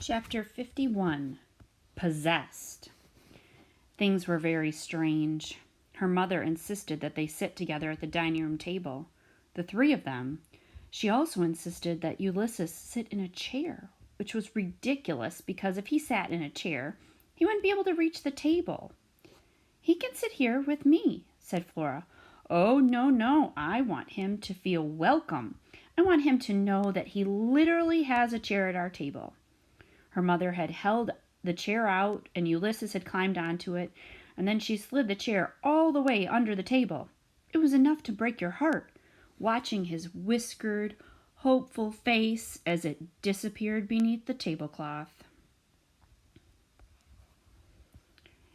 Chapter 51. Possessed. Things were very strange. Her mother insisted that they sit together at the dining room table, the three of them. She also insisted that Ulysses sit in a chair, which was ridiculous because if he sat in a chair, he wouldn't be able to reach the table. "He can sit here with me," said Flora. "Oh, no, no, I want him to feel welcome. I want him to know that he literally has a chair at our table." Her mother had held the chair out, and Ulysses had climbed onto it, and then she slid the chair all the way under the table. It was enough to break your heart, watching his whiskered, hopeful face as it disappeared beneath the tablecloth.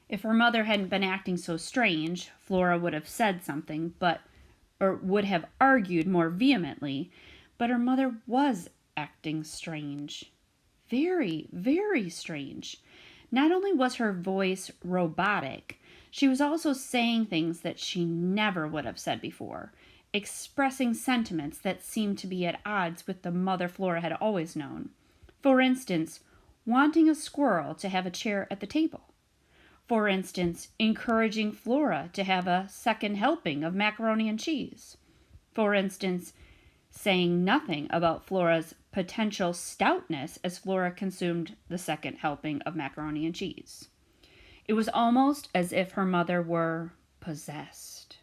If her mother hadn't been acting so strange, Flora would have said something, or would have argued more vehemently, but her mother was acting strange. Very, very strange. Not only was her voice robotic, she was also saying things that she never would have said before, expressing sentiments that seemed to be at odds with the mother Flora had always known. For instance, wanting a squirrel to have a chair at the table. For instance, encouraging Flora to have a second helping of macaroni and cheese. For instance, saying nothing about Flora's potential stoutness as Flora consumed the second helping of macaroni and cheese. It was almost as if her mother were possessed.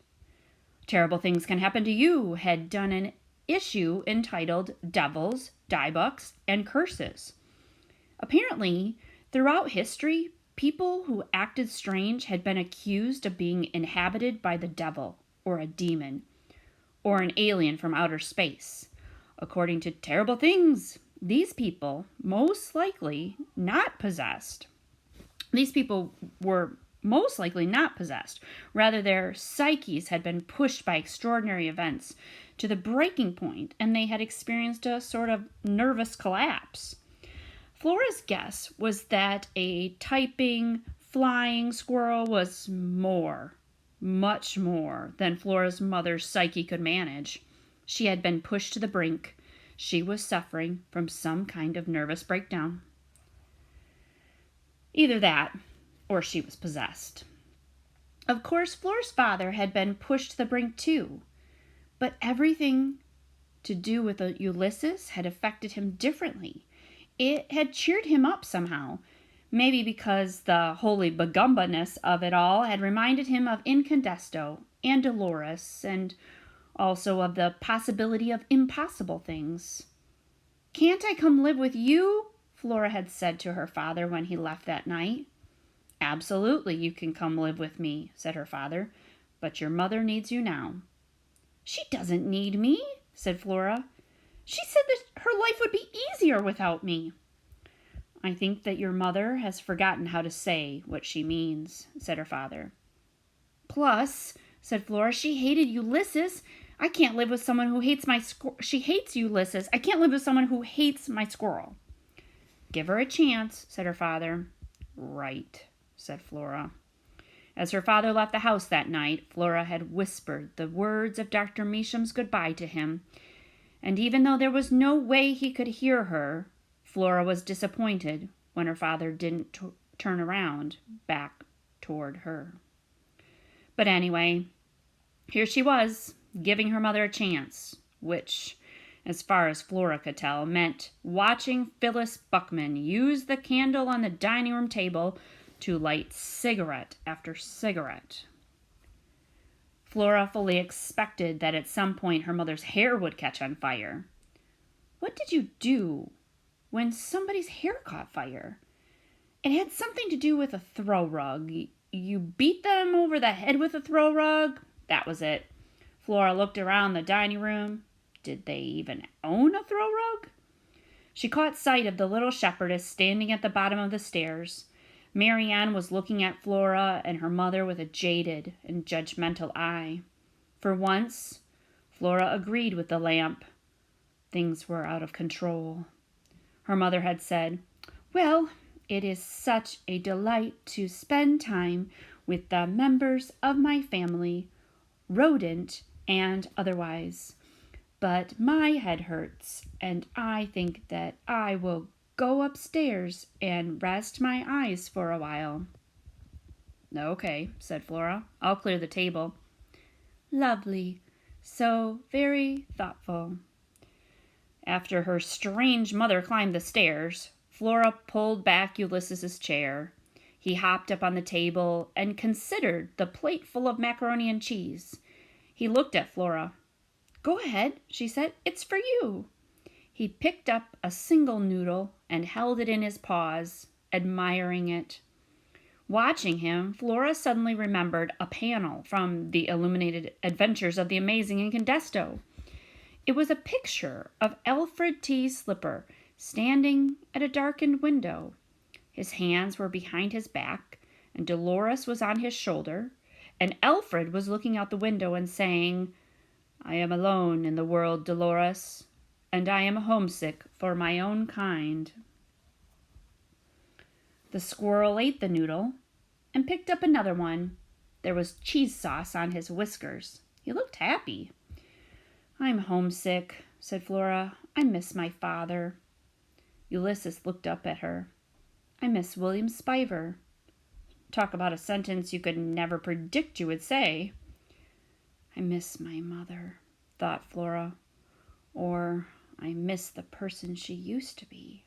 Terrible Things Can Happen to You had done an issue entitled Devils, Diebucks, and Curses. Apparently, throughout history, people who acted strange had been accused of being inhabited by the devil or a demon, or an alien from outer space. According to Terrible Things, these people most likely not possessed. These people were most likely not possessed. Rather, their psyches had been pushed by extraordinary events to the breaking point, and they had experienced a sort of nervous collapse. Flora's guess was that a typing, flying squirrel was much more than Flora's mother's psyche could manage. She had been pushed to the brink. She was suffering from some kind of nervous breakdown. Either that, or she was possessed. Of course, Flora's father had been pushed to the brink too, but everything to do with Ulysses had affected him differently. It had cheered him up somehow. Maybe because the holy begumba-ness of it all had reminded him of Incandesto and Dolores, and also of the possibility of impossible things. "Can't I come live with you?" Flora had said to her father when he left that night. "Absolutely, you can come live with me," said her father, "but your mother needs you now." "She doesn't need me," said Flora. "She said that her life would be easier without me." "I think that your mother has forgotten how to say what she means," said her father. "Plus," said Flora, "she hated Ulysses. I can't live with someone who hates my She hates Ulysses. I can't live with someone who hates my squirrel." "Give her a chance," said her father. "Right," said Flora. As her father left the house that night, Flora had whispered the words of Dr. Meacham's goodbye to him, and even though there was no way he could hear her, Flora was disappointed when her father didn't turn around back toward her. But anyway, here she was, giving her mother a chance, which, as far as Flora could tell, meant watching Phyllis Buckman use the candle on the dining room table to light cigarette after cigarette. Flora fully expected that at some point her mother's hair would catch on fire. What did you do when somebody's hair caught fire? It had something to do with a throw rug. You beat them over the head with a throw rug? That was it. Flora looked around the dining room. Did they even own a throw rug? She caught sight of the little shepherdess standing at the bottom of the stairs. Marianne was looking at Flora and her mother with a jaded and judgmental eye. For once, Flora agreed with the lamp. Things were out of control. Her mother had said, "Well, it is such a delight to spend time with the members of my family, rodent and otherwise. But my head hurts, and I think that I will go upstairs and rest my eyes for a while." "Okay," said Flora. "I'll clear the table." "Lovely. So very thoughtful." After her strange mother climbed the stairs, Flora pulled back Ulysses's chair. He hopped up on the table and considered the plate full of macaroni and cheese. He looked at Flora. "Go ahead," she said. "It's for you." He picked up a single noodle and held it in his paws, admiring it. Watching him, Flora suddenly remembered a panel from the Illuminated Adventures of the Amazing Incandesto. It was a picture of Alfred T. Slipper standing at a darkened window. His hands were behind his back, and Dolores was on his shoulder, and Alfred was looking out the window and saying, "I am alone in the world, Dolores, and I am homesick for my own kind." The squirrel ate the noodle and picked up another one. There was cheese sauce on his whiskers. He looked happy. "I'm homesick," said Flora. "I miss my father." Ulysses looked up at her. "I miss William Spiver." Talk about a sentence you could never predict you would say. "I miss my mother," thought Flora. Or, "I miss the person she used to be."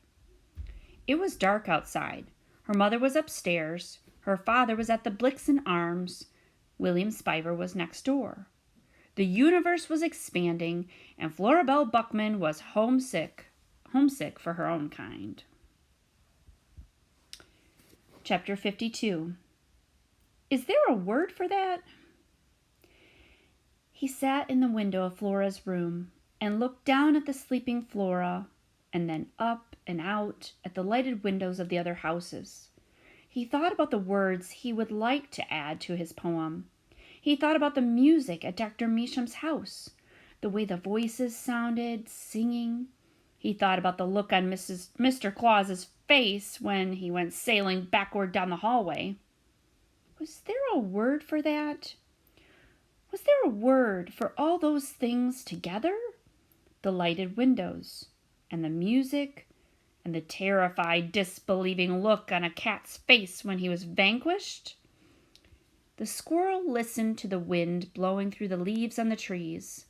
It was dark outside. Her mother was upstairs. Her father was at the Blixen Arms. William Spiver was next door. The universe was expanding, and Flora Belle Buckman was homesick for her own kind. Chapter 52. Is there a word for that? He sat in the window of Flora's room and looked down at the sleeping Flora, and then up and out at the lighted windows of the other houses. He thought about the words he would like to add to his poem. He thought about the music at Dr. Meacham's house, the way the voices sounded, singing. He thought about the look on Mr. Claus's face when he went sailing backward down the hallway. Was there a word for that? Was there a word for all those things together? The lighted windows, and the music, and the terrified, disbelieving look on a cat's face when he was vanquished? The squirrel listened to the wind blowing through the leaves on the trees.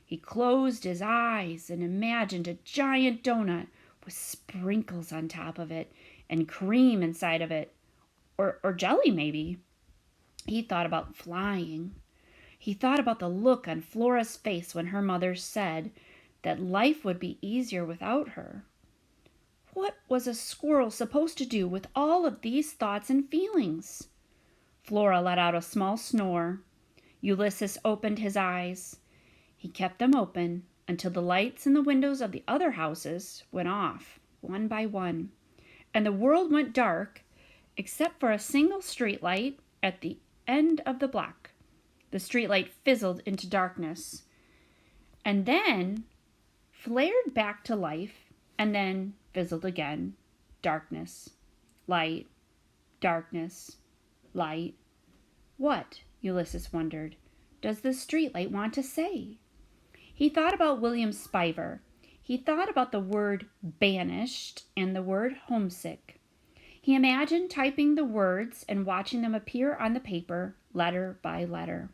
He closed his eyes and imagined a giant donut with sprinkles on top of it and cream inside of it, or jelly maybe. He thought about flying. He thought about the look on Flora's face when her mother said that life would be easier without her. What was a squirrel supposed to do with all of these thoughts and feelings? Flora let out a small snore. Ulysses opened his eyes. He kept them open until the lights in the windows of the other houses went off, one by one, and the world went dark, except for a single street light at the end of the block. The street light fizzled into darkness, and then flared back to life, and then fizzled again. Darkness, light, darkness, light. What, Ulysses wondered, does the streetlight want to say? He thought about William Spiver. He thought about the word banished and the word homesick. He imagined typing the words and watching them appear on the paper, letter by letter.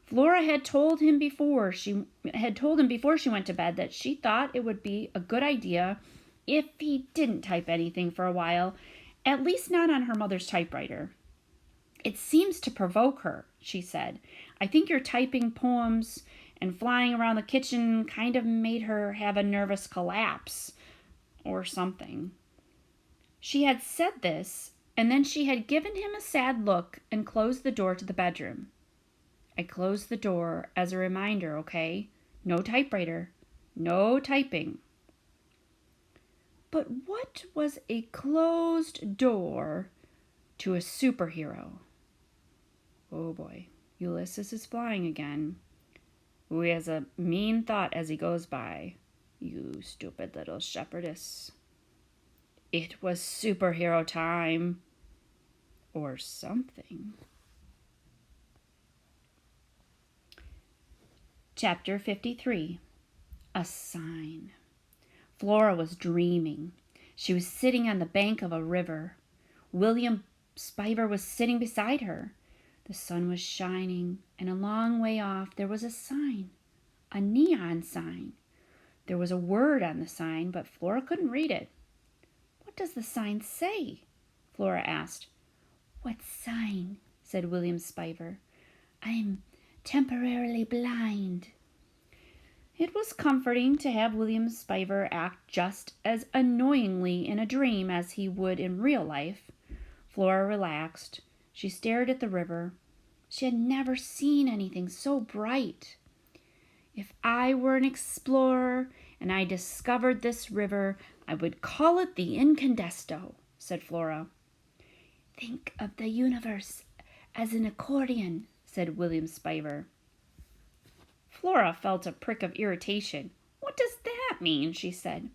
Flora had told him before she went to bed that she thought it would be a good idea if he didn't type anything for a while, at least not on her mother's typewriter. "It seems to provoke her," she said. "I think your typing poems and flying around the kitchen kind of made her have a nervous collapse or something." She had said this, and then she had given him a sad look and closed the door to the bedroom. "I closed the door as a reminder, okay? No typewriter. No typing." But what was a closed door to a superhero? Oh boy, Ulysses is flying again. Ooh, he has a mean thought as he goes by. "You stupid little shepherdess." It was superhero time. Or something. Chapter 53. A sign. Flora was dreaming. She was sitting on the bank of a river. William Spiver was sitting beside her. The sun was shining, and a long way off there was a sign, a neon sign. There was a word on the sign, but Flora couldn't read it. "What does the sign say?" Flora asked. "What sign?" said William Spiver. "I'm temporarily blind." It was comforting to have William Spiver act just as annoyingly in a dream as he would in real life. Flora relaxed. She stared at the river. She had never seen anything so bright. "If I were an explorer and I discovered this river, I would call it the Incandesto," said Flora. "Think of the universe as an accordion," said William Spiver. Flora felt a prick of irritation. "What does that mean?" she said.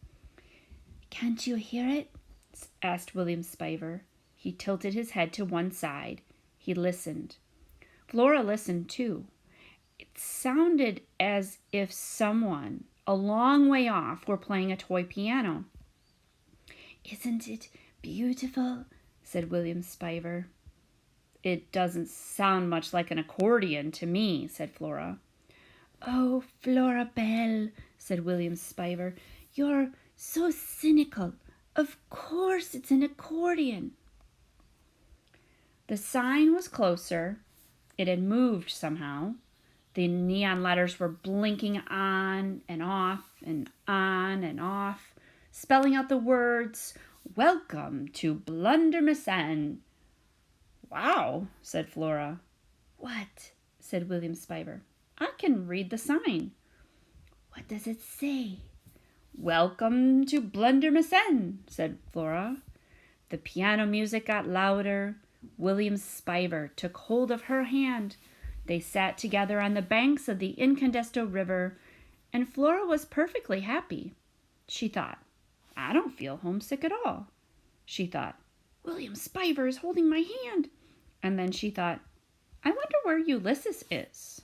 "Can't you hear it?" asked William Spiver. He tilted his head to one side. He listened. Flora listened too. It sounded as if someone a long way off were playing a toy piano. "Isn't it beautiful?" said William Spiver. "It doesn't sound much like an accordion to me," said Flora. "Oh, Flora Belle," said William Spiver, "you're so cynical. Of course it's an accordion." The sign was closer. It had moved somehow. The neon letters were blinking on and off and on and off, spelling out the words, "Welcome to Blundermessan." "Wow," said Flora. "What?" said William Spiver. "I can read the sign." "What does it say?" "Welcome to Blundermessan," said Flora. The piano music got louder. William Spiver took hold of her hand. They sat together on the banks of the Incandesto River, and Flora was perfectly happy. She thought, "I don't feel homesick at all." She thought, "William Spiver is holding my hand." And then she thought, "I wonder where Ulysses is."